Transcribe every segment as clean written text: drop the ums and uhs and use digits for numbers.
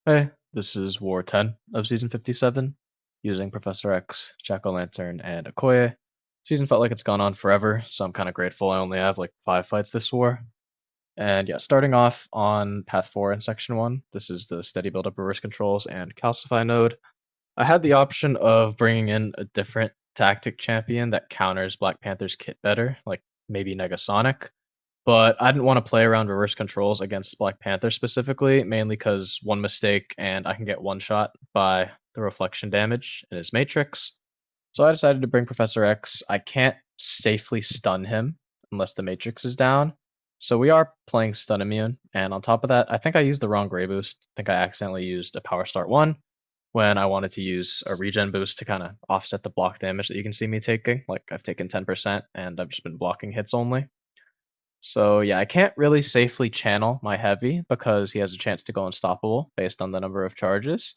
Hey, this is War 10 of Season 57, using Professor X, Jack-O-Lantern, and Okoye. Season felt like it's gone on forever, so I'm kind of grateful I only have like 5 fights this war. And yeah, starting off on Path 4 in Section 1, this is the Steady Build-Up Reverse Controls and Calcify node. I had the option of bringing in a different tactic champion that counters Black Panther's kit better, like maybe Negasonic. But I didn't wanna play around reverse controls against Black Panther specifically, mainly because one mistake and I can get one shot by the reflection damage in his matrix. So I decided to bring Professor X. I can't safely stun him unless the matrix is down. So we are playing stun immune, and on top of that, I think I used the wrong gray boost. I think I accidentally used a power start 1 when I wanted to use a regen boost to kinda offset the block damage that you can see me taking. Like, I've taken 10% and I've just been blocking hits only. So yeah, I can't really safely channel my heavy because he has a chance to go unstoppable based on the number of charges.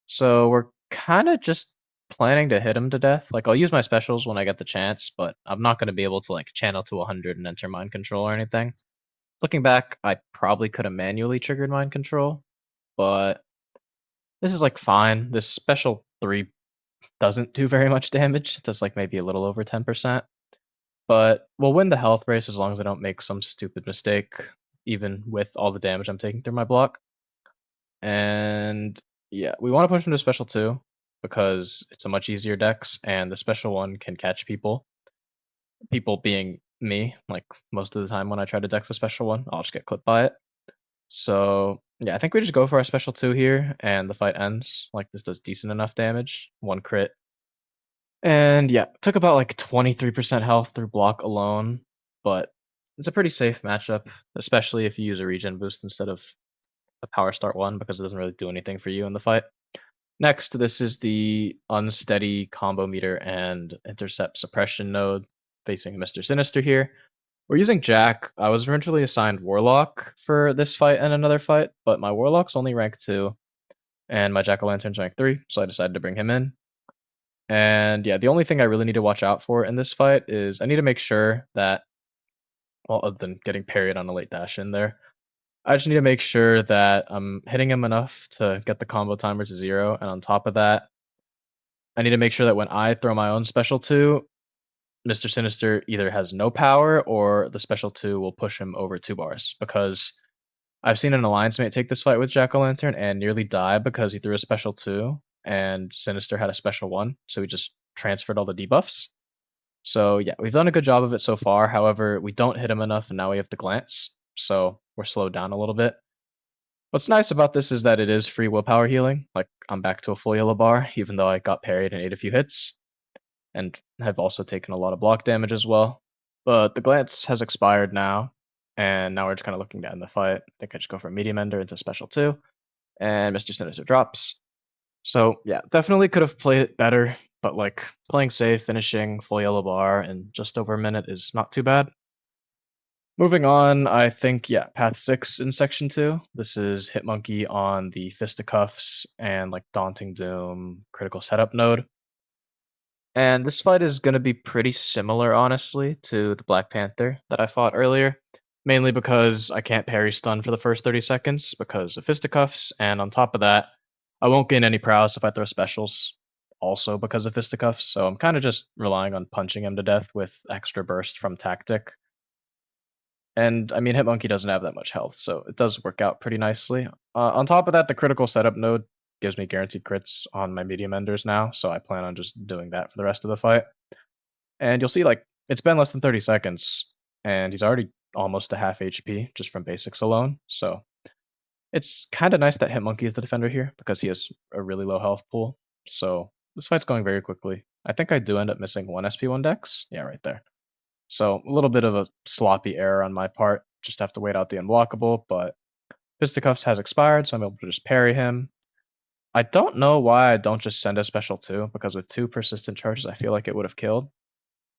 So we're kind of just planning to hit him to death. Like I'll use my specials when I get the chance, but I'm not going to be able to like channel to 100 and enter mind control or anything. Looking back, I probably could have manually triggered mind control, but this is like fine. This special 3 doesn't do very much damage. It does like maybe a little over 10%. But we'll win the health race as long as I don't make some stupid mistake, even with all the damage I'm taking through my block. And yeah, we want to push into special 2 because it's a much easier dex, and the special 1 can catch people. People being me, like most of the time when I try to dex a special 1, I'll just get clipped by it. So yeah, I think we just go for our special 2 here, and the fight ends. Like this does decent enough damage. 1 crit, and yeah, took about like 23% health through block alone, but it's a pretty safe matchup, especially if you use a regen boost instead of a power start 1 because it doesn't really do anything for you in the fight. Next, this is the unsteady combo meter and intercept suppression node facing Mr. Sinister here. We're using Jack. I was originally assigned Warlock for this fight and another fight, but my Warlock's only rank 2 and my Jack-O-Lantern's rank 3, so I decided to bring him in. And yeah, the only thing I really need to watch out for in this fight is I need to make sure that, well, other than getting parried on a late dash in there, I just need to make sure that I'm hitting him enough to get the combo timer to 0. And on top of that, I need to make sure that when I throw my own special 2, Mr. Sinister either has no power or the special 2 will push him over 2 bars. Because I've seen an alliance mate take this fight with Jack-O-Lantern and nearly die because he threw a special 2 and Sinister had a special 1, so he just transferred all the debuffs. So yeah, we've done a good job of it so far. However, we don't hit him enough, and now we have to glance, so we're slowed down a little bit. What's nice about this is that it is free willpower healing. Like, I'm back to a full yellow bar, even though I got parried and ate a few hits, and have also taken a lot of block damage as well. But the glance has expired now, and now we're just kind of looking to end the fight. I think I just go for a medium ender into special 2, and Mr. Sinister drops. So yeah, definitely could have played it better, but like playing safe, finishing full yellow bar in just over a minute is not too bad. Moving on, I think yeah, path 6 in section 2. This is Hitmonkey on the Fisticuffs and like Daunting Doom critical setup node. And this fight is gonna be pretty similar, honestly, to the Black Panther that I fought earlier. Mainly because I can't parry stun for the first 30 seconds because of Fisticuffs, and on top of that, I won't gain any prowess if I throw specials, also because of Fisticuffs, so I'm kinda just relying on punching him to death with extra burst from Tactic. And, I mean, Hitmonkey doesn't have that much health, so it does work out pretty nicely. On top of that, the critical setup node gives me guaranteed crits on my medium enders now, so I plan on just doing that for the rest of the fight. And you'll see, like, it's been less than 30 seconds, and he's already almost to half HP just from basics alone, so it's kinda nice that Hitmonkey is the defender here because he has a really low health pool, so this fight's going very quickly. I think I do end up missing 1 SP1 dex? Yeah, right there. So, a little bit of a sloppy error on my part, just have to wait out the unblockable, but Fisticuffs has expired, so I'm able to just parry him. I don't know why I don't just send a special 2, because with 2 persistent charges, I feel like it would have killed,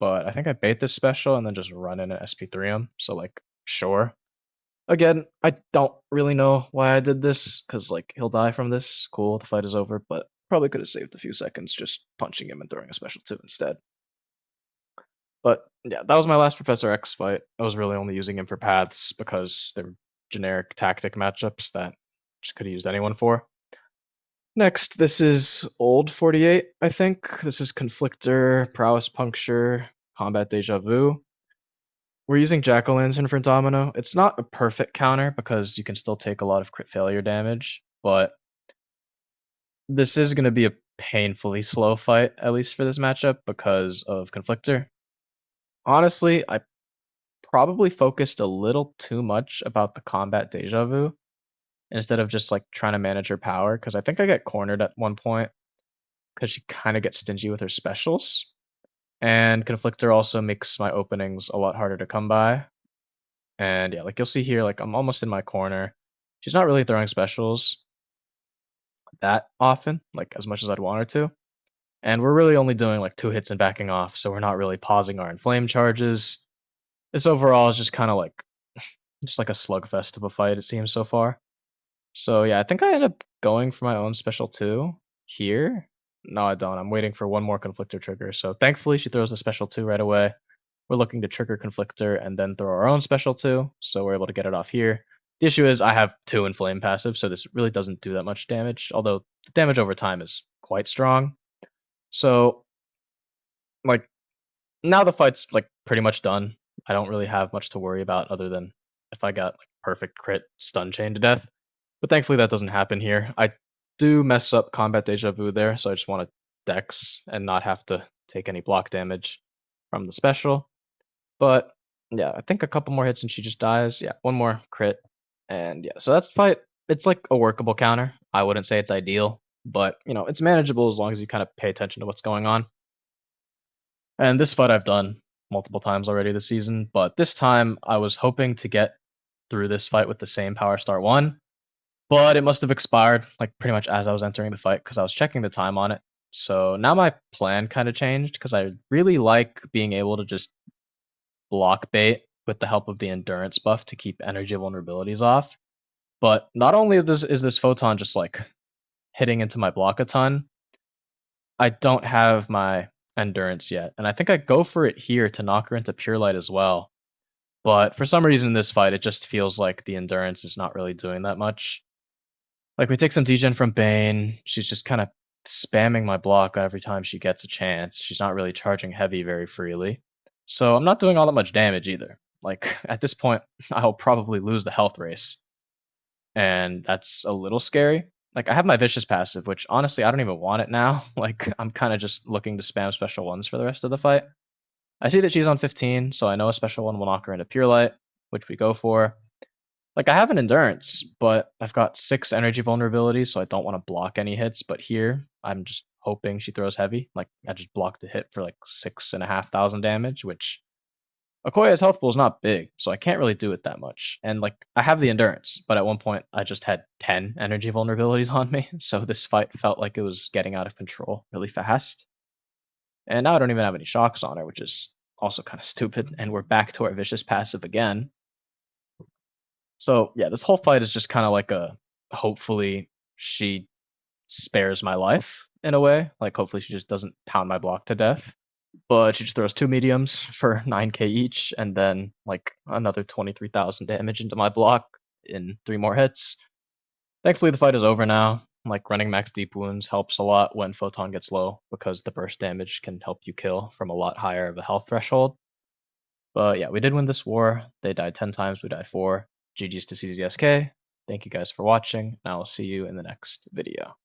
but I think I bait this special and then just run in an SP3 him, so, like, sure. Again, I don't really know why I did this, because, like, he'll die from this, cool, the fight is over, but probably could have saved a few seconds just punching him and throwing a special 2 instead. But yeah, that was my last Professor X fight. I was really only using him for paths because they're generic tactic matchups that just could have used anyone for. Next, this is old 48, I think. This is Conflictor, Prowess Puncture, Combat Deja Vu. We're using Jack-O-Lantern for Domino. It's not a perfect counter because you can still take a lot of crit failure damage, but this is going to be a painfully slow fight, at least for this matchup, because of Conflictor. Honestly, I probably focused a little too much about the combat deja vu instead of just like trying to manage her power, because I think I get cornered at one point because she kind of gets stingy with her specials. And Conflictor also makes my openings a lot harder to come by. And yeah, like you'll see here, like I'm almost in my corner. She's not really throwing specials that often, like as much as I'd want her to. And we're really only doing like 2 hits and backing off, so we're not really pausing our inflame charges. This overall is just kind of like just like a slugfest of a fight, it seems so far. So yeah, I think I end up going for my own special two here. No, I don't. I'm waiting for one more Conflictor trigger. So thankfully, she throws a special two right away. We're looking to trigger Conflictor and then throw our own special two, so we're able to get it off here. The issue is I have 2 Inflame passive, so this really doesn't do that much damage, although the damage over time is quite strong. So, like, now the fight's, like, pretty much done. I don't really have much to worry about other than if I got, like, perfect crit stun chain to death. But thankfully that doesn't happen here. I do mess up combat deja vu there, so I just want to dex and not have to take any block damage from the special. But yeah, I think a couple more hits and she just dies. Yeah, one more crit. And yeah, so that's fight. It's like a workable counter. I wouldn't say it's ideal, but you know, it's manageable as long as you kind of pay attention to what's going on. And this fight I've done multiple times already this season, but this time I was hoping to get through this fight with the same Power Star 1, but it must have expired like pretty much as I was entering the fight because I was checking the time on it. So now my plan kind of changed because I really like being able to just block bait with the help of the endurance buff to keep energy vulnerabilities off. But not only is this photon just like hitting into my block a ton, I don't have my endurance yet. And I think I go for it here to knock her into pure light as well. But for some reason in this fight, it just feels like the endurance is not really doing that much. Like we take some degen from Bane. She's just kind of spamming my block every time she gets a chance. She's not really charging heavy very freely. So I'm not doing all that much damage either. Like at this point, I'll probably lose the health race. And that's a little scary. Like I have my vicious passive, which honestly I don't even want it now. Like I'm kind of just looking to spam special ones for the rest of the fight. I see that she's on 15, so I know a special one will knock her into pure light, which we go for. Like I have an endurance, but I've got 6 energy vulnerability, so I don't want to block any hits. But here, I'm just hoping she throws heavy. Like I just blocked a hit for like 6,500 damage, which Okoye's health pool is not big, so I can't really do it that much. And like I have the endurance, but at one point I just had 10 energy vulnerabilities on me, so this fight felt like it was getting out of control really fast. And now I don't even have any shocks on her, which is also kind of stupid. And we're back to our vicious passive again. So yeah, this whole fight is just kind of like a hopefully she spares my life in a way. Like hopefully she just doesn't pound my block to death. But she just throws 2 mediums for 9k each, and then like another 23,000 damage into my block in 3 more hits. Thankfully the fight is over now. Like running max deep wounds helps a lot when Photon gets low because the burst damage can help you kill from a lot higher of a health threshold. But yeah, we did win this war. They died 10 times, we died 4. GG's to CZSK. Thank you guys for watching, and I will see you in the next video.